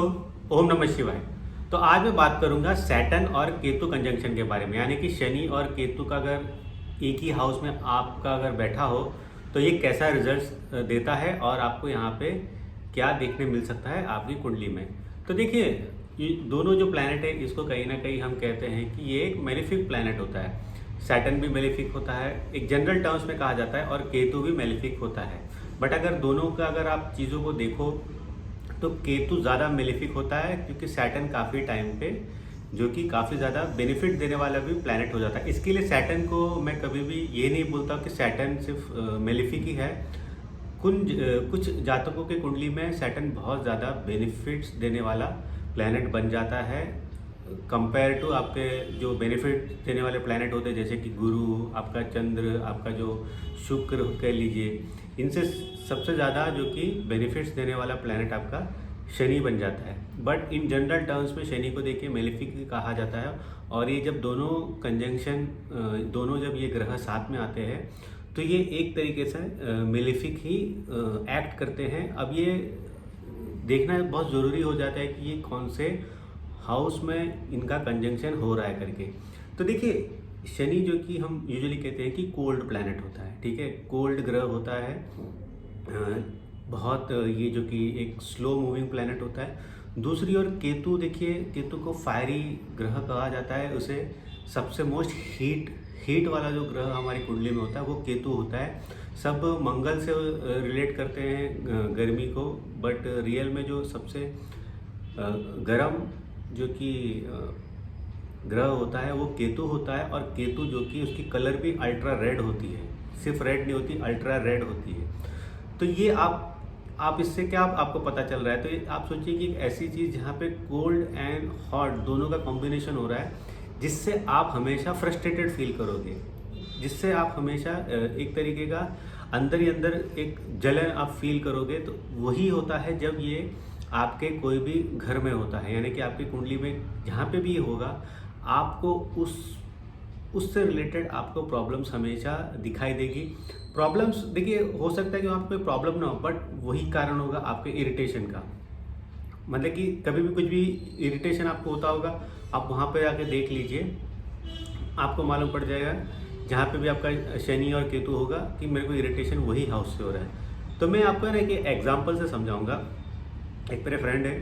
ओम नमः शिवाय। तो आज मैं बात करूंगा सैटर्न और केतु कंजंक्शन के बारे में, यानी कि शनि और केतु का अगर एक ही हाउस में आपका अगर बैठा हो तो ये कैसा रिजल्ट देता है और आपको यहाँ पे क्या देखने मिल सकता है आपकी कुंडली में। तो देखिए, ये दोनों जो प्लैनेट है इसको कहीं ना कहीं हम कहते हैं कि ये एक मेलेफिक प्लैनेट होता है। सैटर्न भी मेलेफिक होता है, एक जनरल टर्म्स में कहा जाता है, और केतु भी मेलेफिक होता है। बट अगर दोनों का अगर आप चीज़ों को देखो तो केतु ज़्यादा मेलेफिक होता है, क्योंकि सैटर्न काफ़ी टाइम पे जो कि काफ़ी ज़्यादा बेनिफिट देने वाला भी प्लैनेट हो जाता है। इसके लिए सैटर्न को मैं कभी भी ये नहीं बोलता कि सैटर्न सिर्फ मेलेफिक ही है। कुछ जातकों के कुंडली में सैटर्न बहुत ज़्यादा बेनिफिट्स देने वाला प्लैनेट बन जाता है कंपेयर टू आपके जो बेनिफिट देने वाले प्लैनेट होते हैं, जैसे कि गुरु, आपका चंद्र, आपका जो शुक्र कह लीजिए। इनसे सबसे ज़्यादा जो कि बेनिफिट्स देने वाला प्लैनेट आपका शनि बन जाता है। बट इन जनरल टर्म्स में शनि को देखिए मेलेफिक कहा जाता है। और ये जब दोनों कंजंक्शन, दोनों जब ये ग्रह साथ में आते हैं तो ये एक तरीके से मेलेफिक ही एक्ट करते हैं। अब ये देखना बहुत ज़रूरी हो जाता है कि ये कौन से हाउस में इनका कंजंक्शन हो रहा है करके। तो देखिए, शनि जो कि हम यूजुअली कहते हैं कि कोल्ड प्लैनेट होता है, ठीक है, कोल्ड ग्रह होता है। बहुत ये जो कि एक स्लो मूविंग प्लैनेट होता है। दूसरी ओर केतु, देखिए केतु को फायरी ग्रह कहा जाता है। उसे सबसे मोस्ट हीट वाला जो ग्रह हमारी कुंडली में होता है वो केतु होता है। सब मंगल से रिलेट करते हैं गर्मी को, बट रियल में जो सबसे गर्म जो कि ग्रह होता है वो केतु होता है। और केतु जो कि उसकी कलर भी अल्ट्रा रेड होती है, सिर्फ रेड नहीं होती, अल्ट्रा रेड होती है। तो ये आप इससे क्या आपको पता चल रहा है, तो ये आप सोचिए कि एक ऐसी चीज़ जहाँ पे कोल्ड एंड हॉट दोनों का कॉम्बिनेशन हो रहा है, जिससे आप हमेशा फ्रस्ट्रेटेड फील करोगे, जिससे आप हमेशा एक तरीके का अंदर ही अंदर एक जलन आप फील करोगे। तो वही होता है जब ये आपके कोई भी घर में होता है, यानी कि आपकी कुंडली में जहाँ पे भी ये होगा, आपको उससे रिलेटेड आपको प्रॉब्लम्स हमेशा दिखाई देगी। प्रॉब्लम्स देखिए, हो सकता है कि वहाँ पे कोई प्रॉब्लम ना हो, बट वही कारण होगा आपके इरिटेशन का। मतलब कि कभी भी कुछ भी इरिटेशन आपको होता होगा, आप वहाँ पे आके देख लीजिए, आपको मालूम पड़ जाएगा जहाँ पे भी आपका शनि और केतु होगा कि मेरे को इरिटेशन वही हाउस से हो रहा है। तो मैं आपको ना कि एग्जाम्पल से समझाऊँगा। एक मेरे फ्रेंड है,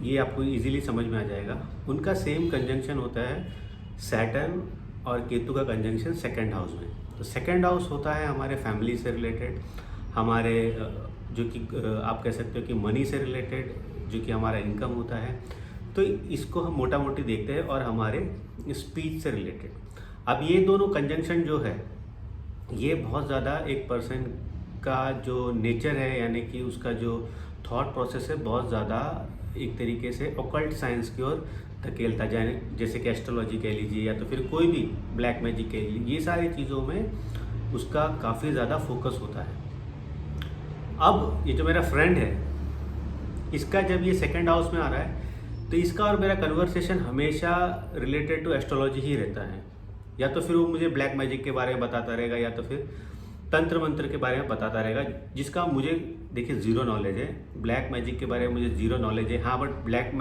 ये आपको इजीली समझ में आ जाएगा। उनका सेम कंजंक्शन होता है सैटर्न और केतु का कंजंक्शन सेकंड हाउस में। तो सेकंड हाउस होता है हमारे फैमिली से रिलेटेड, हमारे जो कि आप कह सकते हो कि मनी से रिलेटेड, जो कि हमारा इनकम होता है। तो इसको हम मोटा मोटी देखते हैं, और हमारे स्पीच से रिलेटेड। अब ये दोनों कंजंक्शन जो है ये बहुत ज़्यादा एक पर्सन का जो नेचर है, यानी कि उसका जो थॉट प्रोसेस है, बहुत ज़्यादा एक तरीके से ऑकल्ट साइंस की ओर धकेलता जाए, जैसे कि एस्ट्रोलॉजी कह लीजिए या तो फिर कोई भी ब्लैक मैजिक कह लीजिए। ये सारी चीज़ों में उसका काफ़ी ज़्यादा फोकस होता है। अब ये जो मेरा फ्रेंड है, इसका जब ये सेकंड हाउस में आ रहा है तो इसका और मेरा कन्वर्सेशन हमेशा रिलेटेड टू एस्ट्रोलॉजी ही रहता है। या तो फिर वो मुझे ब्लैक मैजिक के बारे में बताता रहेगा, या तो फिर तंत्र मंत्र के बारे में बताता रहेगा, जिसका मुझे देखिए ज़ीरो नॉलेज है। ब्लैक मैजिक के बारे में मुझे ज़ीरो नॉलेज है। हाँ, बट ब्लैक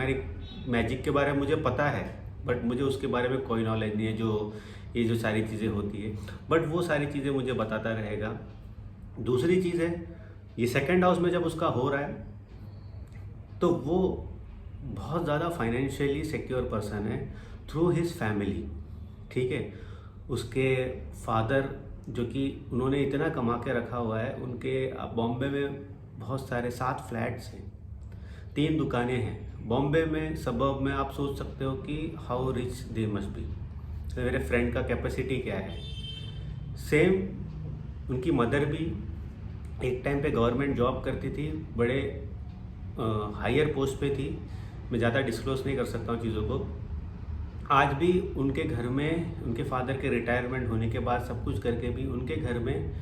मैजिक के बारे में मुझे पता है, बट मुझे उसके बारे में कोई नॉलेज नहीं है, जो ये जो सारी चीज़ें होती है। बट वो सारी चीज़ें मुझे बताता रहेगा। दूसरी चीज़ है, ये सेकंड हाउस में जब उसका हो रहा है तो वो बहुत ज़्यादा फाइनेंशियली सिक्योर पर्सन है थ्रू हिज फैमिली, ठीक है। उसके फादर जो कि उन्होंने इतना कमा के रखा हुआ है, उनके बॉम्बे में बहुत सारे 7 फ्लैट्स हैं, 3 दुकानें हैं बॉम्बे में, सबब में। आप सोच सकते हो कि how rich they must be. तो मेरे फ्रेंड का कैपेसिटी क्या है। सेम उनकी मदर भी एक टाइम पे गवर्नमेंट जॉब करती थी, बड़े हायर पोस्ट पे थी। मैं ज़्यादा डिस्क्लोज नहीं कर सकता हूँ चीज़ों को। आज भी उनके घर में, उनके फादर के रिटायरमेंट होने के बाद सब कुछ करके भी उनके घर में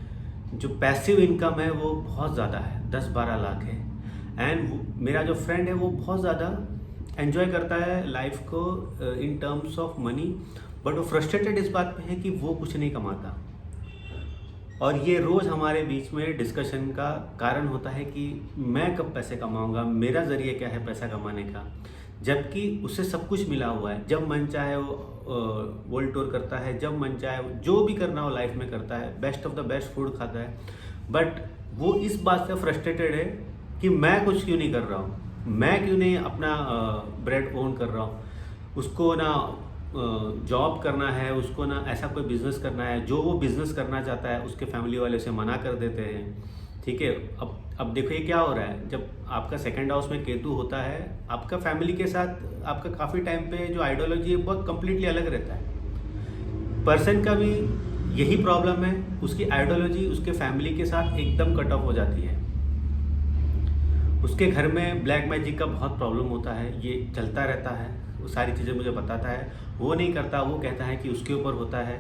जो पैसिव इनकम है वो बहुत ज़्यादा है, 10-12 लाख है। एंड मेरा जो फ्रेंड है वो बहुत ज़्यादा एंजॉय करता है लाइफ को in terms of money, but वो फ्रस्ट्रेटेड इस बात पे है कि वो कुछ नहीं कमाता। और ये रोज़ हमारे बीच में डिस्कशन का कारण होता है कि मैं कब पैसे कमाऊंगा, मेरा ज़रिए क्या है पैसा कमाने का। जबकि उससे सब कुछ मिला हुआ है, जब मन चाहे वो वर्ल्ड टूर करता है, जब मन चाहे वो जो भी करना हो लाइफ में करता है, best of the best food खाता है। बट वो इस बात से फ्रस्ट्रेटेड है कि मैं कुछ क्यों नहीं कर रहा हूँ, मैं क्यों नहीं अपना ब्रेड ओन कर रहा हूँ। उसको ना जॉब करना है, उसको ना ऐसा कोई बिज़नेस करना है, जो वो बिज़नेस करना चाहता है उसके फैमिली वाले उसे मना कर देते हैं। ठीक है, अब देखो ये क्या हो रहा है, जब आपका सेकंड हाउस में केतु होता है, आपका फैमिली के साथ आपका काफ़ी टाइम पे जो आइडियोलॉजी है बहुत कम्प्लीटली अलग रहता है। पर्सन का भी यही प्रॉब्लम है, उसकी आइडियोलॉजी उसके फैमिली के साथ एकदम कट ऑफ हो जाती है। उसके घर में ब्लैक मैजिक का बहुत प्रॉब्लम होता है, ये चलता रहता है, वो सारी चीज़ें मुझे बताता है, वो नहीं करता, वो कहता है कि उसके ऊपर होता है।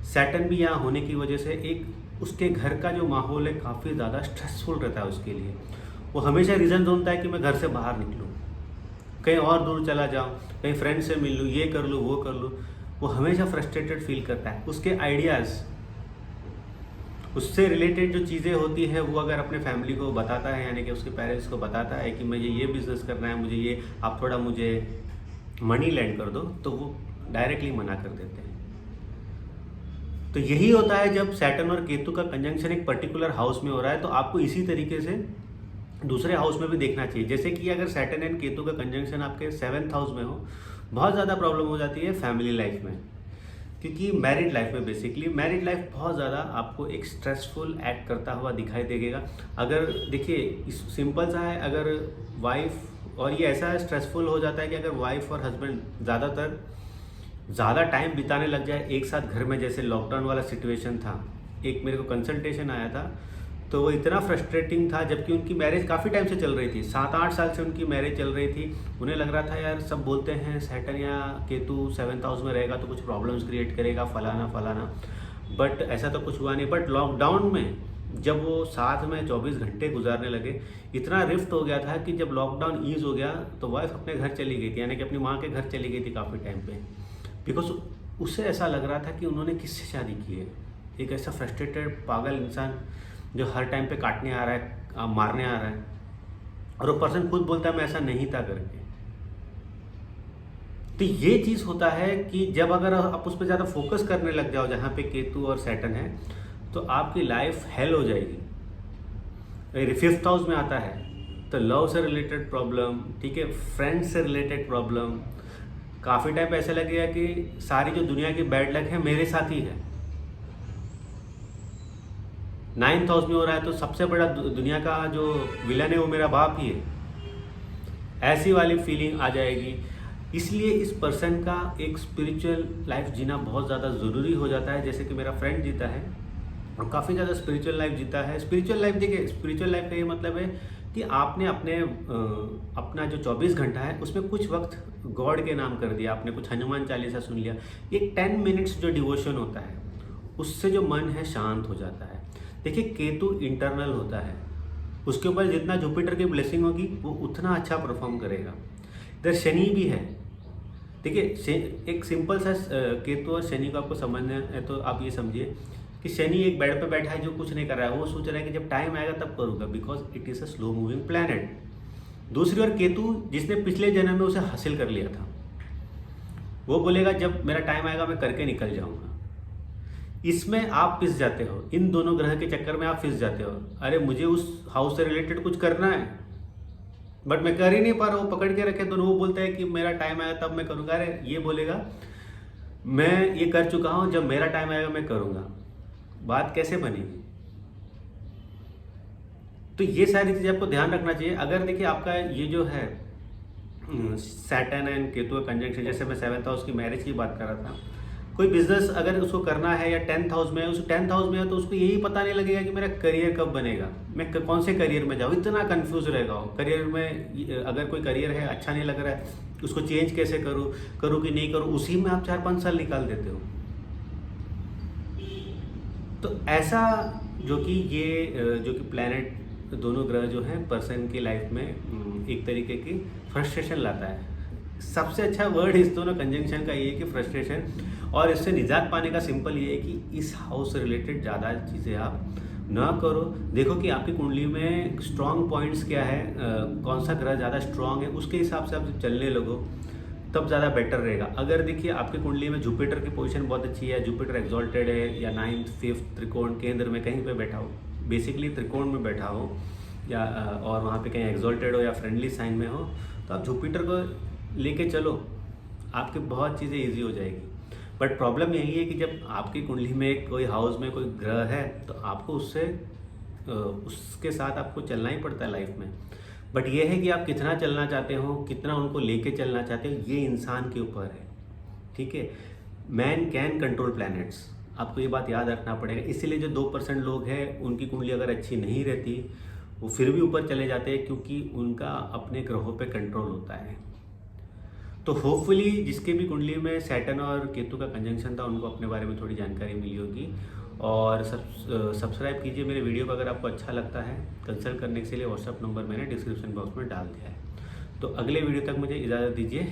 सैटर्न भी यहाँ होने की वजह से एक उसके घर का जो माहौल है काफ़ी ज़्यादा स्ट्रेसफुल रहता है उसके लिए। वो हमेशा रीज़न ढूंढता है कि मैं घर से बाहर निकलूँ, कहीं और दूर चला जाऊँ, कहीं फ्रेंड से मिल लूँ, ये कर लूँ वो कर लूँ। वो हमेशा फ्रस्ट्रेटेड फील करता है। उसके आइडियाज़, उससे रिलेटेड जो चीज़ें होती है वो अगर अपने फैमिली को बताता है, यानी कि उसके पेरेंट्स को बताता है कि मुझे ये बिज़नेस करना है, मुझे ये, आप थोड़ा मुझे मनी लैंड कर दो, तो वो डायरेक्टली मना कर देते हैं। तो यही होता है जब सैटर्न और केतु का कंजंक्शन एक पर्टिकुलर हाउस में हो रहा है, तो आपको इसी तरीके से दूसरे हाउस में भी देखना चाहिए। जैसे कि अगर सैटर्न एंड केतु का कंजंक्शन आपके 7th हाउस में हो, बहुत ज़्यादा प्रॉब्लम हो जाती है फैमिली लाइफ में, क्योंकि मैरिड लाइफ में बेसिकली मैरिड लाइफ बहुत ज़्यादा आपको एक स्ट्रेसफुल एक्ट करता हुआ दिखाई देगा। अगर देखिए सिंपल सा है, अगर वाइफ, और ये ऐसा स्ट्रेसफुल हो जाता है कि अगर वाइफ और हस्बैंड ज़्यादा टाइम बिताने लग जाए एक साथ घर में, जैसे लॉकडाउन वाला सिचुएशन था, एक मेरे को कंसल्टेशन आया था, तो वो इतना फ्रस्ट्रेटिंग था, जबकि उनकी मैरिज काफ़ी टाइम से चल रही थी, 7-8 साल से उनकी मैरिज चल रही थी। उन्हें लग रहा था यार सब बोलते हैं सैटर्न या केतु 7th हाउस में रहेगा तो कुछ प्रॉब्लम्स क्रिएट करेगा, फलाना फलाना, बट ऐसा तो कुछ हुआ नहीं। बट लॉकडाउन में जब वो साथ में 24 घंटे गुजारने लगे, इतना रिफ्ट हो गया था कि जब लॉकडाउन ईज हो गया तो वाइफ अपने घर चली गई थी, यानी कि अपनी माँ के घर चली गई थी काफ़ी टाइम पे, बिकॉज उससे ऐसा लग रहा था कि उन्होंने किससे शादी की है। एक ऐसा फ्रस्ट्रेटेड पागल इंसान जो हर टाइम पे काटने आ रहा है, मारने आ रहा है, और वो पर्सन खुद बोलता है मैं ऐसा नहीं था करके। तो ये चीज़ होता है कि जब अगर आप उस पर ज़्यादा फोकस करने लग जाओ जहाँ पे केतु और सैटर्न है, तो आपकी लाइफ हेल हो जाएगी। 5th हाउस में आता है तो लव से रिलेटेड प्रॉब्लम, ठीक है, फ्रेंड्स से रिलेटेड प्रॉब्लम, काफ़ी टाइम पे ऐसा लगेगा कि सारी जो दुनिया की बैड लक है मेरे साथ ही है। 9th हाउस में हो रहा है तो सबसे बड़ा दुनिया का जो विलन है वो मेरा बाप ही है, ऐसी वाली फीलिंग आ जाएगी। इसलिए इस पर्सन का एक स्पिरिचुअल लाइफ जीना बहुत ज़्यादा ज़रूरी हो जाता है। जैसे कि मेरा फ्रेंड जीता है और काफ़ी ज़्यादा स्पिरिचुअल लाइफ जीता है। स्पिरिचुअल लाइफ, देखिए स्पिरिचुअल लाइफ का ये मतलब है कि आपने अपना जो 24 घंटा है उसमें कुछ वक्त गॉड के नाम कर दिया, आपने कुछ हनुमान चालीसा सुन लिया, एक 10 मिनट्स जो डिवोशन होता है उससे जो मन है शांत हो जाता है। देखिए केतु इंटरनल होता है, उसके ऊपर जितना जुपिटर की ब्लेसिंग होगी वो उतना अच्छा परफॉर्म करेगा। इधर शनि भी है, देखिए एक सिंपल सा केतु और शनि को आपको समझना है तो आप ये समझिए कि शनि एक बेड पे बैठा है जो कुछ नहीं कर रहा है, वो सोच रहा है कि जब टाइम आएगा तब करूँगा, because it is a slow moving planet. दूसरी ओर केतु जिसने पिछले जन्म में उसे हासिल कर लिया था, वो बोलेगा जब मेरा टाइम आएगा मैं करके निकल जाऊंगा। इसमें आप पिस जाते हो, इन दोनों ग्रह के चक्कर में आप पिस जाते हो। अरे मुझे उस हाउस से रिलेटेड कुछ करना है बट मैं कर ही नहीं पा रहा हूँ, पकड़ के रखे दोनों। वो बोलता है कि मेरा टाइम आएगा तब मैं करूँगा, अरे ये बोलेगा मैं ये कर चुका हूँ, जब मेरा टाइम आएगा मैं करूँगा। बात कैसे बनेगी? तो ये सारी चीज़ें आपको ध्यान रखना चाहिए। अगर देखिए आपका ये जो है सैटर्न एंड केतु कंजंक्शन, जैसे मैं 7th हाउस की मैरिज की बात कर रहा था, कोई बिजनेस अगर उसको करना है या 10th हाउस में है, उस 10th हाउस में है तो उसको यही पता नहीं लगेगा कि मेरा करियर कब बनेगा, मैं कौन से करियर में जाऊँ, इतना कंफ्यूज रहेगा वो। करियर में अगर कोई करियर है अच्छा नहीं लग रहा है, उसको चेंज कैसे करूँ कि नहीं करूँ, उसी में आप 4-5 साल निकाल देते हो। तो ऐसा जो कि प्लैनेट दोनों ग्रह जो हैं पर्सन की लाइफ में एक तरीके की फ्रस्ट्रेशन लाता है। सबसे अच्छा वर्ड इस दोनों कंजंक्शन का ये है कि फ्रस्ट्रेशन। और इससे निजात पाने का सिंपल ये है कि इस हाउस से रिलेटेड ज़्यादा चीज़ें आप ना करो। देखो कि आपकी कुंडली में स्ट्रॉन्ग पॉइंट्स क्या है, कौन सा ग्रह ज़्यादा स्ट्रॉन्ग है, उसके हिसाब से आप जब चलने लगो तब ज़्यादा बेटर रहेगा। अगर देखिए आपकी कुंडली में जुपिटर की पोजीशन बहुत अच्छी है, जुपिटर एक्सॉल्टेड है या 9th 5th त्रिकोण केंद्र में कहीं पे बैठा हो, बेसिकली त्रिकोण में बैठा हो या और वहाँ पे कहीं एक्सॉल्टेड हो या फ्रेंडली साइन में हो, तो आप जुपिटर को लेके चलो, आपकी बहुत चीज़ें ईजी हो जाएगी। बट प्रॉब्लम यही है कि जब आपकी कुंडली में कोई हाउस में कोई ग्रह है तो आपको उसके साथ आपको चलना ही पड़ता है लाइफ में। बट ये है कि आप कितना चलना चाहते हो, कितना उनको लेके चलना चाहते हो, ये इंसान के ऊपर है। ठीक है, मैन कैन कंट्रोल प्लैनेट्स, आपको ये बात याद रखना पड़ेगा। इसीलिए जो 2% लोग हैं उनकी कुंडली अगर अच्छी नहीं रहती वो फिर भी ऊपर चले जाते हैं, क्योंकि उनका अपने ग्रहों पे कंट्रोल होता है। तो होपफुली जिसके भी कुंडली में सैटर्न और केतु का कंजंक्शन था उनको अपने बारे में थोड़ी जानकारी मिली होगी। और सब्सक्राइब कीजिए मेरे वीडियो को अगर आपको अच्छा लगता है। कंसल्ट करने के लिए व्हाट्सअप नंबर मैंने डिस्क्रिप्शन बॉक्स में डाल दिया है। तो अगले वीडियो तक मुझे इजाज़त दीजिए।